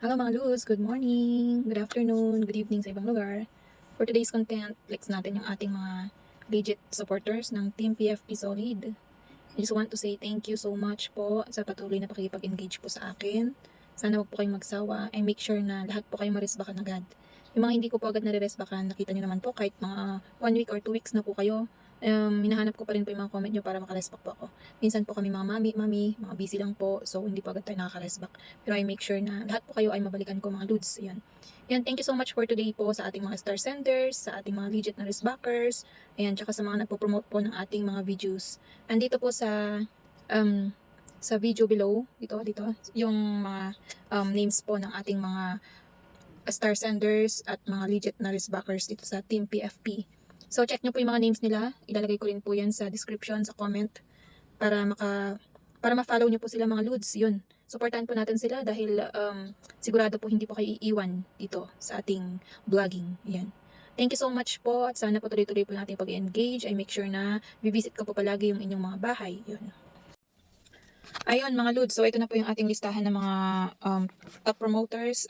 Hello mga Luz, good morning, good afternoon, good evening sa ibang lugar. For today's content, flex natin yung ating mga legit supporters ng Team PFP Solid. I just want to say thank you so much po sa patuloy na pakikipag-engage po sa akin. Sana wag po kayong magsawa and make sure na lahat po kayo maresbakan agad. Yung mga hindi ko po agad nare-resbakan, nakita nyo naman po kahit mga 1 week or 2 weeks na po kayo, hinahanap ko pa rin po yung mga comment nyo para makaresback po ako. Minsan po kami mga mami, mga busy lang po, so hindi po agad tayo nakakaresback. Pero I make sure na lahat po kayo ay mabalikan ko mga dudes. Yan. Yan, thank you so much for today po sa ating mga star senders, sa ating mga legit na resbackers, ayan, tsaka sa mga nagpo-promote po ng ating mga videos. Andito po sa video below, dito, yung mga names po ng ating mga star senders at mga legit na resbackers dito sa Team PFP. So check nyo po yung mga names nila. Ilalagay ko rin po yan sa description, sa comment para ma-follow nyo po sila mga Ludes. Yun. Supportan po natin sila dahil sigurado po hindi po kayo iiwan dito sa ating vlogging. Yan. Thank you so much po at sana po tuloy-tuloy po yung ating pag-engage. I make sure na visit ko po palagi yung inyong mga bahay. Yun. Ayun mga Ludes, so ito na po yung ating listahan ng mga top promoters,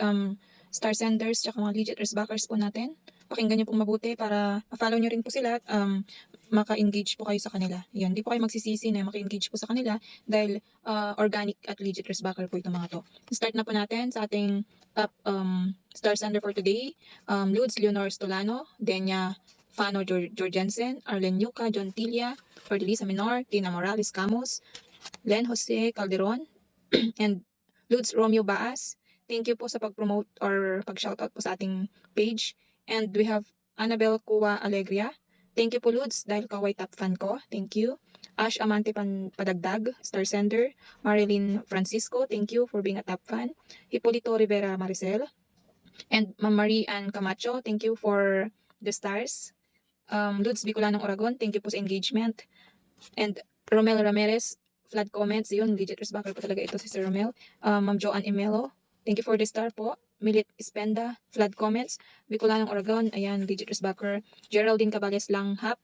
star senders, tsaka mga legit resbackers po natin. Pakinggan nyo pong mabuti para ma-follow nyo rin po sila at maka-engage po kayo sa kanila. Yan, di po kayo magsisisi na maka-engage po sa kanila dahil organic at legit resbacker po itong mga to. Start na po natin sa ating top star sender for today. Ludes Leonor Stolano, Denya Fano Jorgensen, Arlen Yuka, John Tilia, Ferdelisa Menor, Tina Morales Camus, Len Jose Calderon, and Ludes Romeo Baas. Thank you po sa pag-promote or pag-shoutout po sa ating page. And we have Annabel Cua Alegria. Thank you po Ludes dahil kaway top fan ko. Thank you. Ash Amante Padagdag, Star Sender. Marilyn Francisco, thank you for being a top fan. Hipolito Rivera Maricel. And Ma'am Marie Ann Camacho, thank you for the stars. Ludes Bicolanong Oragon, thank you po sa engagement. And Romel Ramirez, flood comments, yun, legit resbacker po talaga ito si Sir Romel. Ma'am Joanne Emelo, thank you for the star po. Milit Ispenda, flood comments. Bicolanong Oragon, ayan, legit resbacker. Geraldine Cabales Langhap,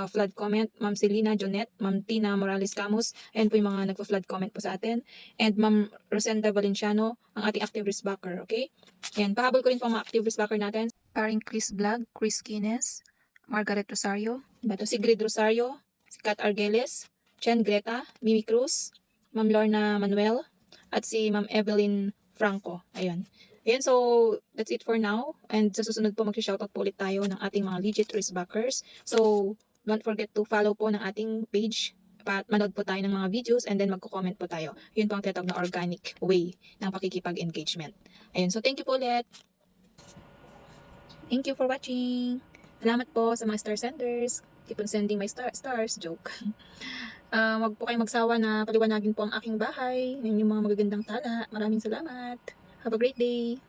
flood comment. Ma'am Selina Jonet, Ma'am Tina Morales Camus, ayan po yung mga nagpo-flood comment po sa atin. And Ma'am Rosenda Valenciano, ang ating active resbacker, okay? Ayan, pahabol ko rin po ang mga active resbacker natin. Paring Chris Vlog, Chris Kines, Margaret Rosario, Bato Sigrid Rosario, si Kat Argeles, Chen Greta, Mimi Cruz, Ma'am Lorna Manuel, at si Ma'am Evelyn Franco. Ayun. Ayan, so that's it for now. And sa susunod po mag-shoutout po ulit tayo ng ating mga legit resbackers. So don't forget to follow po ng ating page. Manood po tayo ng mga videos and then magko-comment po tayo. Yun po ang tinatawag na organic way ng pakikipag-engagement. Ayun, so thank you po ulit. Thank you for watching. Salamat po sa mga star senders. Keep on sending my stars. Joke. Wag po kayong magsawa na paliwanagin po ang aking bahay, ng inyong mga magagandang tala. Maraming salamat. Have a great day.